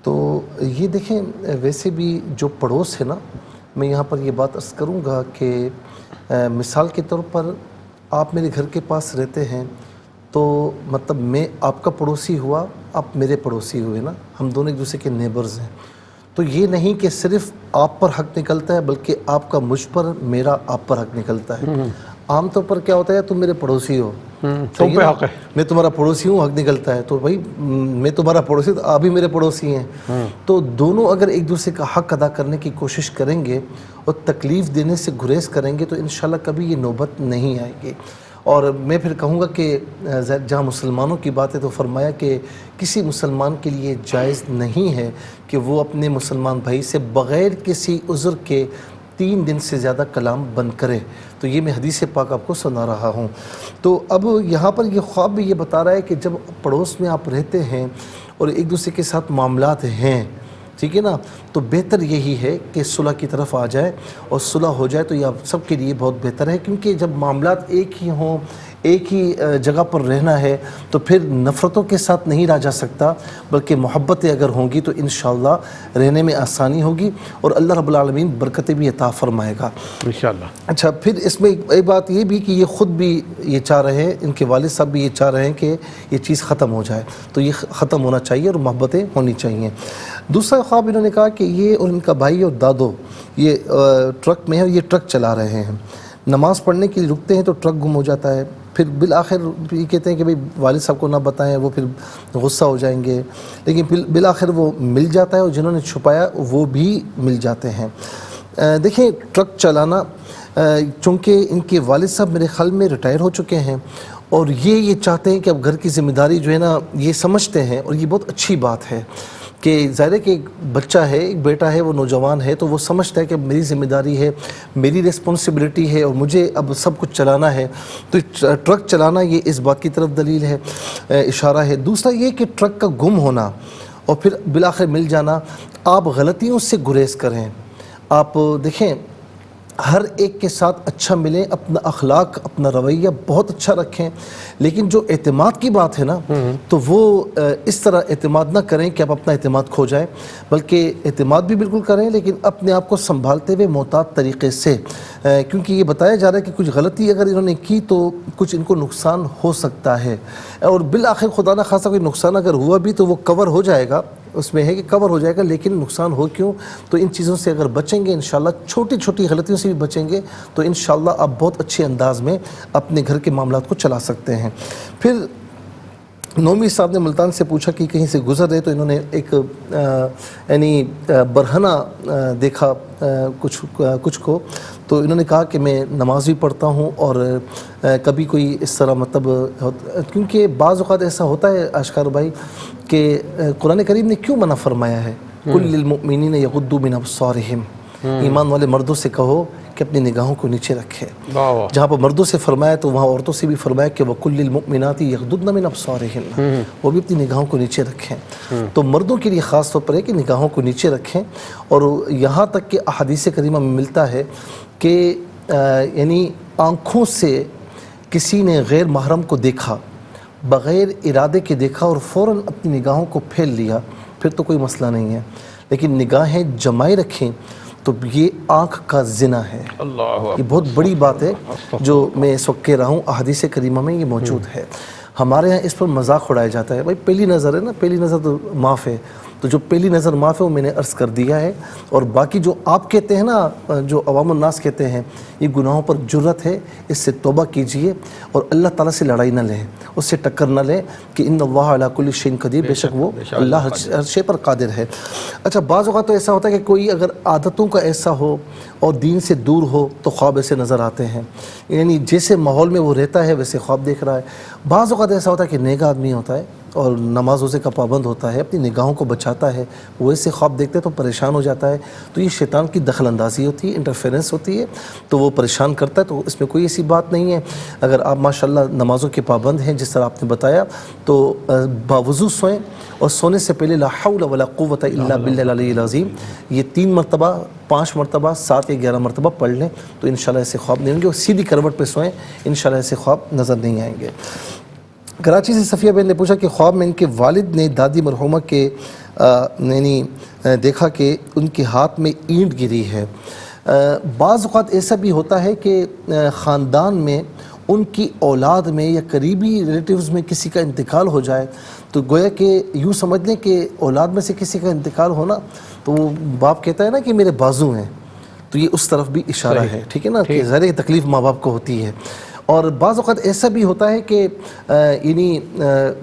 تو یہ دیکھیں، ویسے بھی جو پڑوس ہے نا، میں یہاں پر یہ بات عرض کروں گا کہ مثال کے طور پر آپ میرے گھر کے پاس رہتے ہیں، تو مطلب میں آپ کا پڑوسی ہوا، آپ میرے پڑوسی ہوئے نا، ہم دونوں ایک دوسرے کے نیبرز ہیں. تو یہ نہیں کہ صرف آپ پر حق نکلتا ہے، بلکہ آپ کا مجھ پر، میرا آپ پر حق نکلتا ہے. عام طور پر کیا ہوتا ہے تم میرے پڑوسی ہو، تم پہ حق ہے، میں تمہارا پڑوسی ہوں، حق نکلتا ہے تو بھائی میں تمہارا پڑوسی تو آپ بھی میرے پڑوسی ہیں. تو دونوں اگر ایک دوسرے کا حق ادا کرنے کی کوشش کریں گے اور تکلیف دینے سے گریز کریں گے تو انشاءاللہ کبھی یہ نوبت نہیں آئے گی. اور میں پھر کہوں گا کہ جہاں مسلمانوں کی بات ہے تو فرمایا کہ کسی مسلمان کے لیے جائز نہیں ہے کہ وہ اپنے مسلمان بھائی سے بغیر کسی عذر کے 3 دن سے زیادہ کلام بند کرے. تو یہ میں حدیث پاک آپ کو سنا رہا ہوں. تو اب یہاں پر یہ خواب بھی یہ بتا رہا ہے کہ جب پڑوس میں آپ رہتے ہیں اور ایک دوسرے کے ساتھ معاملات ہیں، ٹھیک ہے نا، تو بہتر یہی ہے کہ صلح کی طرف آ جائے اور صلح ہو جائے تو یہ آپ سب کے لیے بہت بہتر ہے. کیونکہ جب معاملات ایک ہی ہوں، ایک ہی جگہ پر رہنا ہے تو پھر نفرتوں کے ساتھ نہیں رہا جا سکتا، بلکہ محبتیں اگر ہوں گی تو انشاءاللہ رہنے میں آسانی ہوگی اور اللہ رب العالمین برکتیں بھی عطا فرمائے گا انشاءاللہ. اچھا، پھر اس میں ایک بات یہ بھی کہ یہ خود بھی یہ چاہ رہے ہیں، ان کے والد صاحب بھی یہ چاہ رہے ہیں کہ یہ چیز ختم ہو جائے، تو یہ ختم ہونا چاہیے اور محبتیں ہونی چاہیے. دوسرا خواب انہوں نے کہا کہ یہ اور ان کا بھائی اور دادو یہ ٹرک میں ہے اور یہ ٹرک چلا رہے ہیں، نماز پڑھنے کے لیے رکتے ہیں تو ٹرک گم ہو جاتا ہے. پھر بالآخر یہ کہتے ہیں کہ بھئی والد صاحب کو نہ بتائیں، وہ پھر غصہ ہو جائیں گے، لیکن بالآخر وہ مل جاتا ہے اور جنہوں نے چھپایا وہ بھی مل جاتے ہیں. دیکھیں، ٹرک چلانا چونکہ ان کے والد صاحب میرے خیال میں ریٹائر ہو چکے ہیں اور یہ چاہتے ہیں کہ اب گھر کی ذمہ داری جو ہے نا یہ سمجھتے ہیں، اور یہ بہت اچھی بات ہے کہ ظاہر ہے کہ ایک بچہ ہے، ایک بیٹا ہے، وہ نوجوان ہے تو وہ سمجھتا ہے کہ میری ذمہ داری ہے، میری ریسپانسبلٹی ہے اور مجھے اب سب کچھ چلانا ہے. تو ٹرک چلانا یہ اس بات کی طرف دلیل ہے، اشارہ ہے. دوسرا یہ کہ ٹرک کا گم ہونا اور پھر بالآخر مل جانا، آپ غلطیوں سے گریز کریں. آپ دیکھیں ہر ایک کے ساتھ اچھا ملیں، اپنا اخلاق، اپنا رویہ بہت اچھا رکھیں، لیکن جو اعتماد کی بات ہے نا تو وہ اس طرح اعتماد نہ کریں کہ آپ اپنا اعتماد کھو جائیں، بلکہ اعتماد بھی بالکل کریں لیکن اپنے آپ کو سنبھالتے ہوئے محتاط طریقے سے. کیونکہ یہ بتایا جا رہا ہے کہ کچھ غلطی اگر انہوں نے کی تو کچھ ان کو نقصان ہو سکتا ہے، اور بالآخر خدا نہ خاصہ کوئی نقصان اگر ہوا بھی تو وہ کور ہو جائے گا، اس میں ہے کہ کور ہو جائے گا، لیکن نقصان ہو کیوں. تو ان چیزوں سے اگر بچیں گے انشاءاللہ، چھوٹی چھوٹی غلطیوں سے بھی بچیں گے تو انشاءاللہ آپ بہت اچھے انداز میں اپنے گھر کے معاملات کو چلا سکتے ہیں. پھر نومی صاحب نے ملتان سے پوچھا کہ کہیں سے گزر رہے تو انہوں نے ایک یعنی برہنہ دیکھا کچھ کو، تو انہوں نے کہا کہ میں نماز بھی پڑھتا ہوں اور کبھی کوئی اس طرح مطلب کیونکہ بعض اوقات ایسا ہوتا ہے اشکار بھائی کہ قرآن کریم نے کیوں منع فرمایا ہے کل للمؤمنین یغضوا من ابصارہم، ایمان والے مردوں سے کہو کہ اپنی نگاہوں کو نیچے رکھے. جہاں پر مردوں سے فرمایا تو وہاں عورتوں سے بھی فرمایا کہ وَقُلْ لِلْمُؤْمِنَاتِ يَغْضُضْنَ مِنْ أَبْصَارِهِنَّ، وہ بھی اپنی نگاہوں کو نیچے رکھیں. تو مردوں کے لیے خاص طور پر ہے کہ نگاہوں کو نیچے رکھیں. اور یہاں تک کہ احادیث کریمہ میں ملتا ہے کہ یعنی آنکھوں سے کسی نے غیر محرم کو دیکھا، بغیر ارادے کے دیکھا اور فوراً اپنی نگاہوں کو پھیل لیا، پھر تو کوئی مسئلہ نہیں ہے، لیکن نگاہیں جمائے رکھیں تو یہ آنکھ کا زنا ہے. یہ بہت بڑی بات ہے جو میں اس وقت کہہ رہا ہوں، احادیث کریمہ میں یہ موجود ہے. ہمارے ہاں اس پر مذاق اڑایا جاتا ہے، بھائی پہلی نظر ہے نا، پہلی نظر تو معاف ہے، تو جو پہلی نظر معاف ہے وہ میں نے عرض کر دیا ہے. اور باقی جو آپ کہتے ہیں نا، جو عوام الناس کہتے ہیں، یہ گناہوں پر جرت ہے، اس سے توبہ کیجئے اور اللہ تعالیٰ سے لڑائی نہ لیں، اس سے ٹکر نہ لیں کہ ان اللہ علی کل شیء قدیر، بے شک وہ اللہ ہر شے پر قادر ہے. اچھا، بعض اوقات تو ایسا ہوتا ہے کہ کوئی اگر عادتوں کا ایسا ہو اور دین سے دور ہو تو خواب ایسے نظر آتے ہیں، یعنی جیسے ماحول میں وہ رہتا ہے ویسے خواب دیکھ رہا ہے. بعض اوقات ایسا ہوتا ہے کہ نیک آدمی ہوتا ہے اور نماز روزے کا پابند ہوتا ہے، اپنی نگاہوں کو بچاتا ہے، وہ ایسے خواب دیکھتے تو پریشان ہو جاتا ہے، تو یہ شیطان کی دخل اندازی ہوتی ہے، انٹرفیرنس ہوتی ہے، تو وہ پریشان کرتا ہے. تو اس میں کوئی ایسی بات نہیں ہے. اگر آپ ماشاءاللہ نمازوں کے پابند ہیں جس طرح آپ نے بتایا تو باوضو سوئیں، اور سونے سے پہلے لا حول ولا قوت الا باللہ العلی العظیم یہ 3 مرتبہ، 5 مرتبہ، 7 یا 11 مرتبہ پڑھ لیں تو انشاءاللہ ایسے خواب نہیں ہوں گے. اور سیدھی کروٹ پہ سوئیں، انشاءاللہ ایسے خواب نظر نہیں آئیں گے. کراچی سے صفیہ بہن نے پوچھا کہ خواب میں ان کے والد نے دادی مرحومہ کے یعنی دیکھا کہ ان کے ہاتھ میں اینٹ گری ہے. بعض اوقات ایسا بھی ہوتا ہے کہ خاندان میں ان کی اولاد میں یا قریبی ریلیٹیوز میں کسی کا انتقال ہو جائے تو گویا کہ یوں سمجھ لیں کہ اولاد میں سے کسی کا انتقال ہونا تو وہ باپ کہتا ہے نا کہ میرے بازو ہیں، تو تو یہ اس طرف بھی اشارہ ہے، ٹھیک ہے نا، کہ ظاہر تکلیف ماں باپ کو ہوتی ہے. اور بعض اوقات ایسا بھی ہوتا ہے کہ یعنی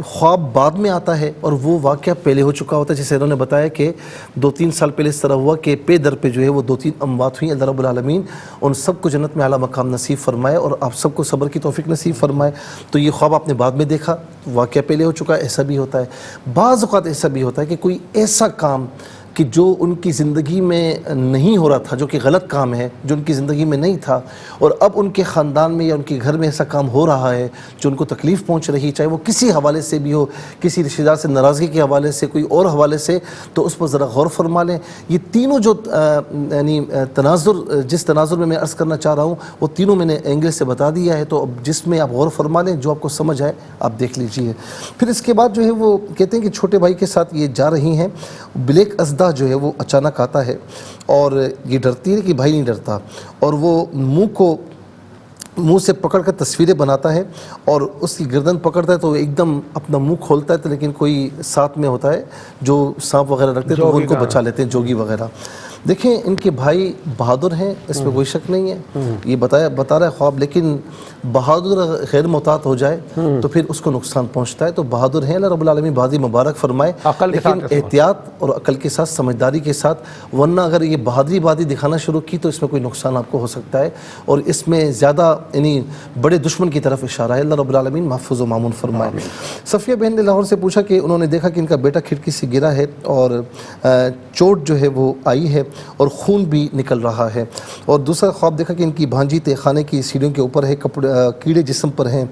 خواب بعد میں آتا ہے اور وہ واقعہ پہلے ہو چکا ہوتا ہے. جیسے انہوں نے بتایا کہ 2-3 سال پہلے اس طرح ہوا کہ پے در پہ جو ہے وہ 2-3 اموات ہوئیں. اللہ رب العالمین ان سب کو جنت میں اعلیٰ مقام نصیب فرمائے اور آپ سب کو صبر کی توفیق نصیب فرمائے. تو یہ خواب آپ نے بعد میں دیکھا، واقعہ پہلے ہو چکا ہے، ایسا بھی ہوتا ہے. بعض اوقات ایسا بھی ہوتا ہے کہ کوئی ایسا کام کہ جو ان کی زندگی میں نہیں ہو رہا تھا، جو کہ غلط کام ہے، جو ان کی زندگی میں نہیں تھا، اور اب ان کے خاندان میں یا ان کے گھر میں ایسا کام ہو رہا ہے جو ان کو تکلیف پہنچ رہی ہے، چاہے وہ کسی حوالے سے بھی ہو، کسی رشتہ دار سے ناراضگی کے حوالے سے، کوئی اور حوالے سے، تو اس پر ذرا غور فرما لیں. یہ تینوں جو یعنی تناظر، جس تناظر میں عرض کرنا چاہ رہا ہوں، وہ تینوں میں نے اینگل سے بتا دیا ہے. تو اب جس میں آپ غور فرما لیں، جو آپ کو سمجھ آئے آپ دیکھ لیجئے. پھر اس کے بعد جو ہے وہ کہتے ہیں کہ چھوٹے بھائی کے ساتھ یہ جا رہی ہیں، بلیک ازدہ جو ہے وہ اچانک آتا ہے اور یہ ڈرتی ہے کہ بھائی نہیں ڈرتا، اور وہ منہ سے پکڑ کر تصویریں بناتا ہے اور اس کی گردن پکڑتا ہے تو وہ ایک دم اپنا منہ کھولتا ہے، تو لیکن کوئی ساتھ میں ہوتا ہے جو سانپ وغیرہ رکھتے ہیں تو وہ ان کو بچا لیتے ہیں، جوگی وغیرہ. دیکھیں ان کے بھائی بہادر ہیں، اس میں کوئی شک نہیں ہے، یہ بتا رہا ہے خواب، لیکن بہادر غیر محتاط ہو جائے تو پھر اس کو نقصان پہنچتا ہے. تو بہادر ہیں، اللہ رب العالمین بہادری مبارک فرمائے، لیکن احتیاط اور عقل کے ساتھ، سمجھداری کے ساتھ، ورنہ اگر یہ بہادری دکھانا شروع کی تو اس میں کوئی نقصان آپ کو ہو سکتا ہے. اور اس میں زیادہ یعنی بڑے دشمن کی طرف اشارہ ہے. اللہ رب العالمین محفوظ و مامون فرمائے. صفیہ بہن نے لاہور سے پوچھا کہ انہوں نے دیکھا کہ ان کا بیٹا کھڑکی سے گرا ہے اور چوٹ جو ہے وہ آئی ہے اور خون بھی نکل رہا ہے. اور دوسرا خواب دیکھا کہ ان کی بھانجی تہ خانے کی سیڑھیوں کے اوپر ہے، کیڑے جسم پر ہیں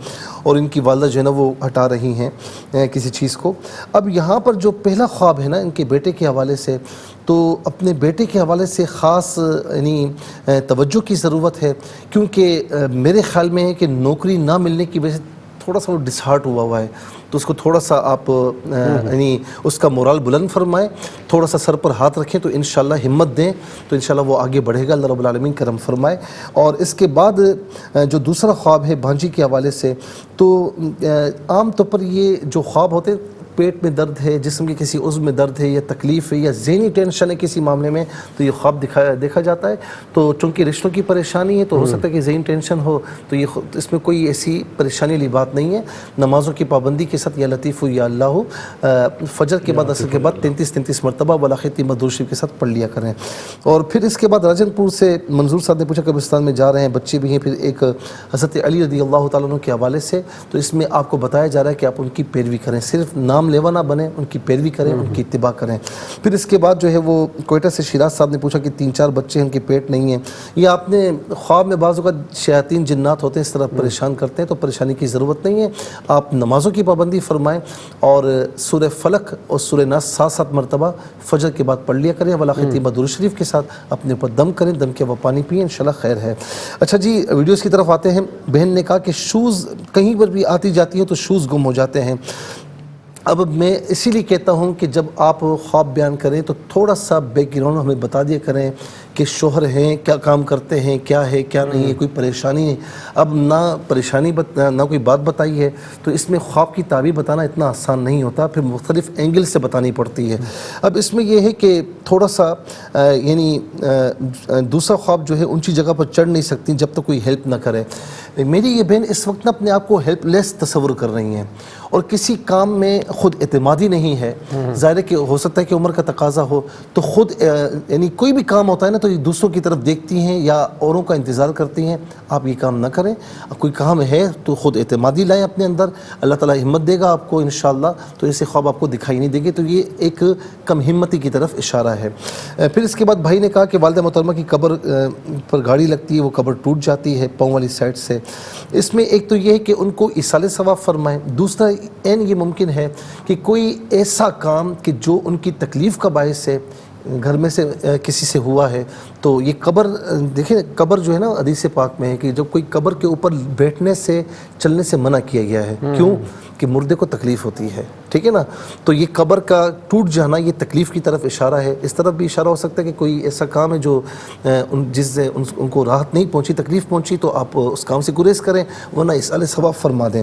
اور ان کی والدہ جو ہے نا وہ ہٹا رہی ہیں کسی چیز کو. اب یہاں پر جو پہلا خواب ہے نا ان کے بیٹے کے حوالے سے، تو اپنے بیٹے کے حوالے سے خاص یعنی توجہ کی ضرورت ہے، کیونکہ میرے خیال میں ہے کہ نوکری نہ ملنے کی وجہ سے تھوڑا سا وہ ڈس ہارٹ ہوا ہے. تو اس کو تھوڑا سا آپ یعنی اس کا مورال بلند فرمائیں، تھوڑا سا سر پر ہاتھ رکھیں تو انشاءاللہ ہمت دیں تو انشاءاللہ وہ آگے بڑھے گا. اللہ رب العالمین کرم فرمائے. اور اس کے بعد جو دوسرا خواب ہے بھانجی کے حوالے سے، تو عام طور پر یہ جو خواب ہوتے ہیں، پیٹ میں درد ہے، جسم کے کسی عضو میں درد ہے یا تکلیف ہے یا ذہنی ٹینشن ہے کسی معاملے میں، تو یہ خواب دیکھا جاتا ہے. تو چونکہ رشتوں کی پریشانی ہے تو ہو سکتا ہے کہ ذہنی ٹینشن ہو، تو یہ اس میں کوئی ایسی پریشانی والی بات نہیں ہے. نمازوں کی پابندی کے ساتھ یا لطیف یا اللہ فجر کے بعد، عصر کے بعد 33 مرتبہ ولاختی مدعو شریف کے ساتھ پڑھ لیا کریں. اور پھر اس کے بعد راجن پور سے منظور صاحب نے پوچھا قبرستان میں جا رہے ہیں، بچے بھی ہیں، پھر ایک حضرت علی رضی اللہ تعالیٰ عنہ کے حوالے سے، تو اس میں آپ کو بتایا جا رہا ہے کہ آپ ان کی پیروی کریں، صرف نام لیوا نہ بنے، ان کی پیروی کریں، ان کی اتباع کریں. پھر اس کے بعد جو ہے وہ کوئٹہ سے شیراز صاحب نے پوچھا کہ 3-4 بچے ہیں، ان کے پیٹ نہیں ہیں. یہ آپ نے خواب میں بعض اوقات شیاطین جنات ہوتے ہیں اس طرح پریشان کرتے ہیں، تو پریشانی کی ضرورت نہیں ہے. آپ نمازوں کی پابندی فرمائیں اور سورہ فلق اور سورہ ناس 7 مرتبہ فجر کے بعد پڑھ لیا کریں، ولا ختیمہ درود شریف کے ساتھ اپنے اوپر دم کریں، دم کے وہ پانی پئیں، انشاءاللہ خیر ہے. اچھا جی، ویڈیوز کی طرف آتے ہیں. بہن نے کہا کہ شوز کہیں پر بھی آتی جاتی ہیں تو شوز گم ہو جاتے ہیں. اب میں اسی لیے کہتا ہوں کہ جب آپ خواب بیان کریں تو تھوڑا سا بیک گراؤنڈ ہمیں بتا دیا کریں کہ شوہر ہیں، کیا کام کرتے ہیں، کیا ہے کیا نہیں ہے، کوئی پریشانی ہے. اب نہ پریشانی نہ کوئی بات بتائی ہے تو اس میں خواب کی تعبیر بتانا اتنا آسان نہیں ہوتا، پھر مختلف اینگل سے بتانی پڑتی ہے. اب اس میں یہ ہے کہ تھوڑا سا یعنی دوسرا خواب جو ہے اونچی جگہ پر چڑھ نہیں سکتی جب تک کوئی ہیلپ نہ کرے. میری یہ بہن اس وقت نا اپنے آپ کو ہیلپ لیس تصور کر رہی ہیں اور کسی کام میں خود اعتمادی نہیں ہے. ظاہر ہے کہ ہو سکتا ہے کہ عمر کا تقاضا ہو تو خود یعنی کوئی بھی کام ہوتا ہے نا تو یہ دوسروں کی طرف دیکھتی ہیں یا اوروں کا انتظار کرتی ہیں. آپ یہ کام نہ کریں. کوئی کام ہے تو خود اعتمادی لائیں اپنے اندر، اللہ تعالیٰ ہمت دے گا آپ کو انشاءاللہ. تو ایسے خواب آپ کو دکھائی نہیں دیں گے، تو یہ ایک کم ہمتی کی طرف اشارہ ہے. پھر اس کے بعد بھائی نے کہا کہ والدہ محترمہ کی قبر پر گاڑی لگتی ہے، وہ قبر ٹوٹ جاتی ہے پاؤں والی سائڈ سے. اس میں ایک تو یہ ہے کہ ان کو ایصال ثواب فرمائیں. دوسرا یہ ممکن ہے کہ کوئی ایسا کام کہ جو ان کی تکلیف کا باعث ہے، گھر میں سے کسی سے ہوا ہے، تو یہ قبر دیکھیں، قبر جو ہے نا حدیث پاک میں ہے کہ جب کوئی قبر کے اوپر بیٹھنے سے چلنے سے منع کیا گیا ہے. کیوں؟ کہ مردے کو تکلیف ہوتی ہے، ٹھیک ہے نا. تو یہ قبر کا ٹوٹ جانا یہ تکلیف کی طرف اشارہ ہے. اس طرف بھی اشارہ ہو سکتا ہے کہ کوئی ایسا کام ہے جو جس سے ان کو راحت نہیں پہنچی، تکلیف پہنچی، تو آپ اس کام سے گریز کریں ورنہ ایصال ثواب فرما دیں.